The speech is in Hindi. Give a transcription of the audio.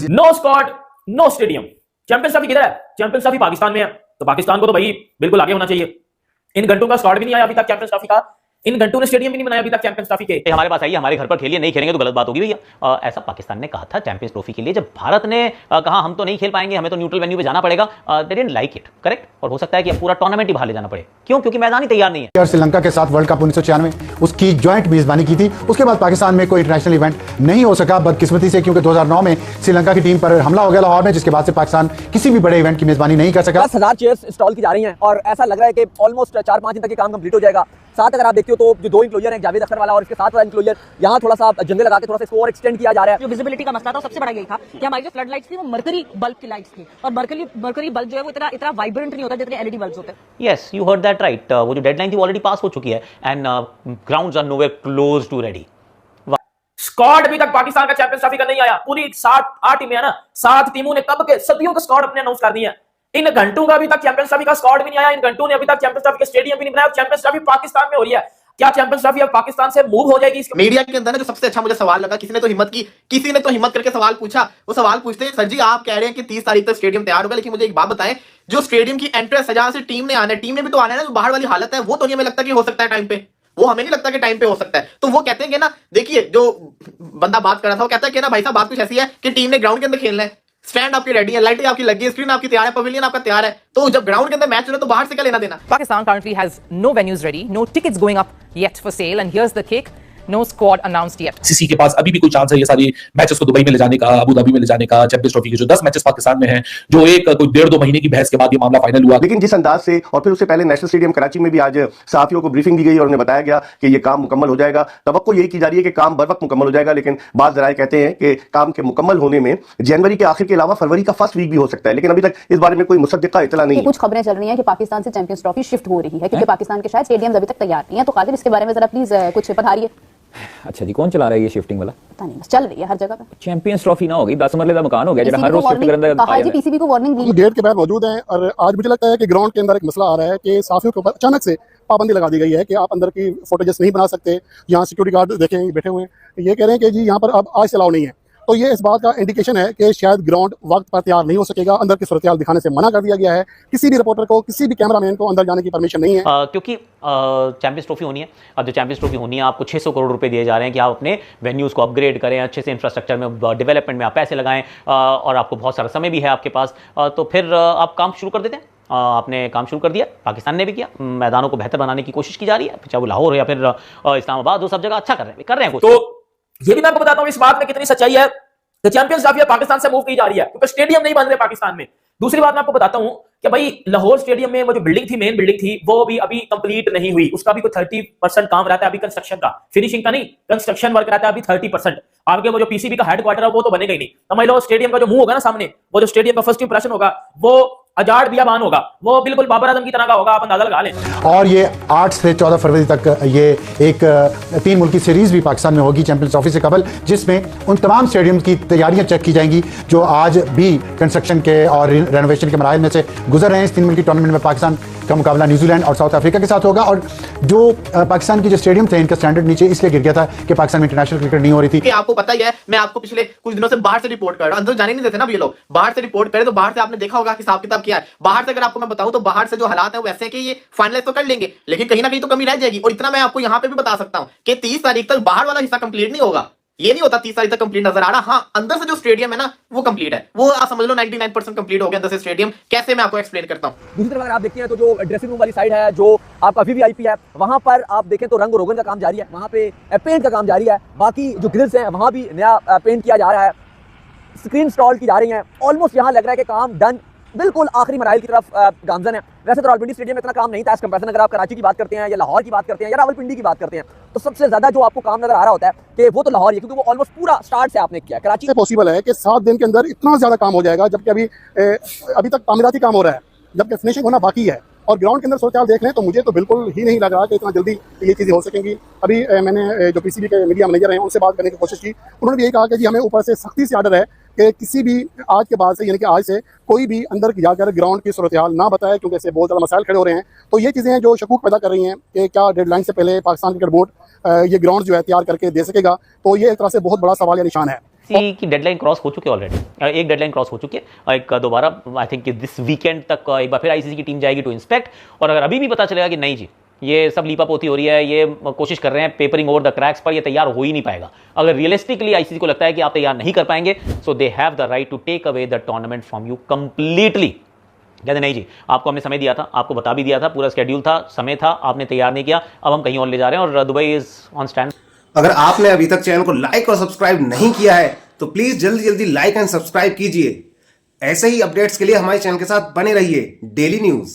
No squad no stadium. Champions trophy किधर है? चैंपियंस ट्रॉफी पाकिस्तान में है, तो पाकिस्तान को तो भाई बिल्कुल आगे होना चाहिए। इन घंटों का स्क्वाड भी नहीं आया अभी तक चैंपियंस ट्रॉफी का, इन घंटों ने स्टेडियम भी नहीं बनाया अभी तक चैंपियंस ट्रॉफी के। हमारे पास आइए, हमारे घर पर खेलिए, नहीं खेलेंगे तो गलत बात होगी भैया। ऐसा पाकिस्तान ने कहा था चैंपियंस ट्रॉफी के लिए, जब भारत ने कहा हम तो नहीं खेल पाएंगे, हमें तो न्यूट्रल वेन्यू पे जाना पड़ेगा, they didn't like it, correct. और हो सकता है कि अब पूरा टूर्नामेंट ही बाहर ले जाना पड़े। क्यों? क्योंकि मैदान ही तैयार नहीं है। और श्रीलंका के साथ वर्ल्ड कप 1996 उसकी ज्वाइंट मेजबानी की थी। उसके बाद पाकिस्तान में कोई इंटरनेशनल इवेंट नहीं हो सका बदकिस्मती से, क्योंकि 2009 में श्रीलंका की टीम पर हमला हो गया लाहौर में, जिसके बाद से पाकिस्तान किसी भी बड़े इवेंट की मेजबानी नहीं कर सका। 10,000 चेयर्स इंस्टॉल की जा रही हैं और ऐसा लग रहा है कि ऑलमोस्ट 4-5 दिन तक ये काम कंप्लीट हो जाएगा। साथ अगर आप देखते हो तो जो 2 इंक्लोजर हैं, जावेद अख्तर वाला और इसके साथ वाला इंक्लोजर, यहाँ थोड़ा सा जंगल लगा के थोड़ा सा इसको और एक्सटेंड किया जा रहा है। जो विजिबिलिटी का मसला था सबसे बड़ा यही था कि हमारी जो फ्लड लाइट्स थी वो मरकरी बल्ब की लाइट्स थी, और मरकरी बल्ब जो है वो इतना वाइब्रेंट नहीं होता जितने एलईडी बल्ब्स होते हैं। Yes, you heard that right. वो जो डेडलाइन थी ऑलरेडी पास हो चुकी है and grounds are nowhere close to ready. Squad अभी तक पाकिस्तान का चैंपियंस ट्रॉफी का नहीं आया। पूरी 8 टीमें है ना, 7 टीमों ने कब के सदियों का स्क्वाड अपने अनाउंस कर दिया। इन घंटों का अभी तक चैंपियंस ट्रॉफी का स्क्वाड भी नहीं आया, इन घंटों ने अभी तक चैंपियंस ट्रॉफी का स्टेडियम भी नहीं बनाया। चैंपियंस ट्रॉफी पाकिस्तान में हो रही है, क्या चैंपियंस ट्रॉफी अब पाकिस्तान से मूव हो जाएगी? मीडिया के अंदर ना जो सबसे अच्छा मुझे सवाल लगा, किसी ने तो हिम्मत करके सवाल पूछा। वो सवाल पूछते हैं, सर जी आप कह रहे हैं कि 30 तारीख तक स्टेडियम तैयार होगा, लेकिन मुझे एक बात बताएं, जो स्टेडियम की एंट्रेंस है जहां से टीम ने आना है, टीम ने भी तो आना है ना, जो बाहर वाली हालत है वो तो नहीं हमें लगता कि हो सकता है टाइम पे, वो हमें नहीं लगता कि टाइम पे हो सकता है। तो वो कहते हैं कि ना, देखिए जो बंदा बात कर रहा था वो कहता है कि ना भाई साहब बात कुछ ऐसी है कि टीम ने ग्राउंड के अंदर खेलना है, स्टैंड आपकी रेडी है, लाइटें आपकी लगी है, स्क्रीन आपकी तैयार है, पवेलियन आपका तैयार है, तो जब ग्राउंड के अंदर मैच हो रहा है तो बाहर से क्या लेना देना। Pakistan currently has no venues ready, no tickets going up yet for sale, and here's the kick. No squad announced yet. CC के पास अभी भी कोई चांस है ये सारी मैचेस को दुबई में ले जाने का, अबू धाबी में ले जाने का। चैंपियंस ट्रॉफी के जो 10 मैचेस पाकिस्तान में हैं, जो एक कोई 1.5-2 महीने की बहस के बाद ये मामला फाइनल हुआ। लेकिन जिस अंदाज से, और फिर उससे पहले नेशनल स्टेडियम कराची में भी आज सहाफियों को ब्रीफिंग दी गई और उन्हें बताया गया कि ये काम मुकम्मल हो जाएगा। तवक्को यही की जा रही है कि काम बर वक्त मुकम्मल हो जाएगा, लेकिन बाद जराए कहते हैं कि काम के मुकम्मल होने में जनवरी के आखिर के अलावा फरवरी का फर्स्ट वीक भी हो सकता है, लेकिन अभी तक इस बारे में कोई मुसद्दिका इतला नहीं है। कुछ खबरें चल रही हैं कि पाकिस्तान से चैंपियंस ट्रॉफी शिफ्ट हो रही है, क्योंकि पाकिस्तान के शायद स्टेडियम अभी तक तैयार नहीं है। तो कादिर इसके बारे में जरा प्लीज कुछ बताइए। अच्छा जी, कौन चला रहा है ये शिफ्टिंग वाला? पता नहीं, बस चल रही है हर जगह पे। चैंपियंस ट्रॉफी ना होगी, 10 मरले का मकान हो गया जरा हर रोज शिफ्ट करने का। हां जी, पीसीबी को वार्निंग दी। गेट के बाहर मौजूद हैं और आज मुझे लगता है कि ग्राउंड के अंदर एक मसला आ रहा है कि साफियों के ऊपर अचानक से पाबंदी लगा दी गई है कि आप अंदर की फुटेजेस नहीं बना सकते। यहाँ सिक्योरिटी गार्ड देखें बैठे हुए हैं, ये कह रहे हैं कि जी यहाँ पर अब आज से अलाउ नहीं है। तो ये इस बात का इंडिकेशन है कि शायद ग्राउंड वक्त पर तैयार नहीं हो सकेगा, अंदर की सूरत-ए-हाल दिखाने से मना कर दिया गया है। किसी भी रिपोर्टर को, किसी भी कैमरामैन को अंदर जाने की परमिशन नहीं है, क्योंकि चैंपियंस ट्रॉफी होनी है। अब जो चैंपियंस ट्रॉफी होनी है, आपको 600 करोड़ रुपए दिए जा रहे हैं कि आप अपने वेन्यूज़ को अपग्रेड करें, अच्छे से इंफ्रास्ट्रक्चर में, डेवलपमेंट में आप पैसे लगाएं, और आपको बहुत सारा समय भी है आपके पास, तो फिर आप काम शुरू कर देते हैं। आपने काम शुरू कर दिया, पाकिस्तान ने भी किया, मैदानों को बेहतर बनाने की कोशिश की जा रही है, चाहे वो लाहौर हो या फिर इस्लामाबाद हो, सब जगह अच्छा कर रहे हैं कुछ। तो ये भी मैं आपको बताता हूँ इस बात में कितनी सच्चाई है कि चैंपियंस ट्रॉफी पाकिस्तान से मूव की जा रही है, क्योंकि स्टेडियम नहीं बन रहे पाकिस्तान में। दूसरी बात मैं आपको बताता हूं कि भाई लाहौर स्टेडियम में वो जो बिल्डिंग थी, मेन बिल्डिंग थी, वो अभी कंप्लीट नहीं हुई। उसका भी कोई 30% काम रहता है अभी, कंस्ट्रक्शन का, फिनिशिंग का नहीं, कंस्ट्रक्शन वर्क रहता है अभी 30%। आगे वो जो पीसीबी का हेडक्वार्टर है वो तो बनेगा ही नहीं। तो मान लो स्टेडियम का जो मुंह होगा ना सामने, वो जो स्टेडियम का फर्स्ट इंप्रेशन होगा वो अजाड़ बियाबान होगा, वो बिल्कुल बाबर आजम की तरह का होगा, आप अंदाजा लगा लें। और ये 8 से 14 फरवरी तक ये एक 3 मुल्की सीरीज भी पाकिस्तान में होगी चैंपियंस ट्रॉफी से कबल, जिसमें उन तमाम स्टेडियम की तैयारियां चेक की जाएंगी जो आज भी कंस्ट्रक्शन के और रेनोवेशन के मराहल में से गुजर रहे हैं। इस 3 मुल्की टूर्नामेंट में पाकिस्तान का मुकाबला न्यूजीलैंड और साउथ अफ्रीका के साथ होगा। और जो पाकिस्तान की जो स्टेडियम थे, इनका स्टैंडर्ड नीचे इसलिए गिर गया था कि पाकिस्तान में इंटरनेशनल क्रिकेट नहीं हो रही थी। आपको पता ही है, मैं आपको पिछले कुछ दिनों से बाहर से रिपोर्ट कर रहा हूं, अंदर जाने नहीं देते ना ये लोग, बाहर से रिपोर्ट करें तो बाहर से आपने देखा होगा कि हिसाब किताब क्या है। बाहर से अगर आपको मैं बताऊं तो बाहर से जो हालात है वो ऐसे हैं कि ये फाइनलाइज तो कर लेंगे, लेकिन कहीं ना कहीं तो कमी रह जाएगी। और इतना मैं आपको यहां पे भी बता सकता हूं कि 30 तारीख तक बाहर वाला हिस्सा कंप्लीट नहीं होगा। ये नहीं होता 30 तारीख तक कंप्लीट नजर आ रहा। हाँ, अंदर से जो स्टेडियम है ना वो कंप्लीट है, वो आप समझ लो 99% कंप्लीट हो गया अंदर से स्टेडियम। कैसे, मैं आपको एक्सप्लेन करता हूं। दूसरी तरफ अगर आप देखते हैं तो जो ड्रेसिंग रूम वाली साइड है, जो आपका वीवीआईपी है, वहां पर आप देखें तो रंग रोगन का काम जारी है, वहां पे पेंट का काम जारी है। बाकी जो ग्रिल्स हैं वहां भी नया पेंट किया जा रहा है, स्क्रीन इंस्टॉल की जा रही है। ऑलमोस्ट यहाँ लग रहा है कि काम डन, बिल्कुल आखिरी मराइल की तरफ गामजन है। वैसे तो रावलपिंडी स्टेडियम में इतना काम नहीं था एज कंपैरिजन, अगर आप कराची की बात करते हैं या लाहौर की बात करते हैं या रावलपिंडी की बात करते हैं, तो सबसे ज्यादा जो आपको काम नजर आ रहा होता है कि वो तो लाहौर ही है, क्योंकि वो ऑलमोस्ट पूरा स्टार्ट से आपने किया। कराची से पॉसिबल है कि 7 दिन के अंदर इतना ज्यादा काम हो जाएगा, जबकि अभी तक तामीराती काम हो रहा है, जबकि फिनिशिंग होना बाकी है। और ग्राउंड के अंदर सूरत-ए-हाल देख लें तो मुझे तो बिल्कुल ही नहीं लग रहा कि इतना जल्दी ये चीज़ें हो सकेंगी। अभी मैंने जो पीसीबी के मीडिया मैनेजर हैं उनसे बात करने की कोशिश की, उन्होंने भी यही कहा कि जी हमें ऊपर से सख्ती से आर्डर है कि किसी भी आज के बाद से, यानी कि आज से कोई भी अंदर जाकर ग्राउंड की सूरत-ए-हाल ना बताए, क्योंकि इससे बहुत ज़्यादा मसाइल खड़े हो रहे हैं। तो ये चीज़ें जो शकूक पैदा कर रही हैं कि क्या डेडलाइन से पहले पाकिस्तान क्रिकेट बोर्ड ये ग्राउंड जो है तैयार करके दे सकेगा, तो ये एक तरह से बहुत बड़ा सवाल या निशान है। आईसीसी की डेडलाइन क्रॉस हो चुकी है ऑलरेडी, एक डेडलाइन क्रॉस हो चुकी है, एक दोबारा आई थिंक कि दिस वीकेंड तक एक बार फिर आईसीसी की टीम जाएगी टू इंस्पेक्ट, और अगर अभी भी पता चलेगा कि नहीं जी ये सब लीपापोती हो रही है, ये कोशिश कर रहे हैं पेपरिंग ओवर द क्रैक्स पर, ये तैयार हो ही नहीं पाएगा, अगर रियलिस्टिकली आईसीसी को लगता है कि आप तैयार नहीं कर पाएंगे, so they have the right to take away the tournament from you completely. कहते नहीं जी आपको हमने समय दिया था, आपको बता भी दिया था, पूरा स्केड्यूल था, समय था, आपने तैयार नहीं किया, अब हम कहीं और ले जा रहे हैं और दुबई इज ऑन स्टैंड। अगर आपने अभी तक चैनल को लाइक और सब्सक्राइब नहीं किया है तो प्लीज जल्दी जल्दी लाइक एंड सब्सक्राइब कीजिए। ऐसे ही अपडेट्स के लिए हमारे चैनल के साथ बने रहिए। Daily news.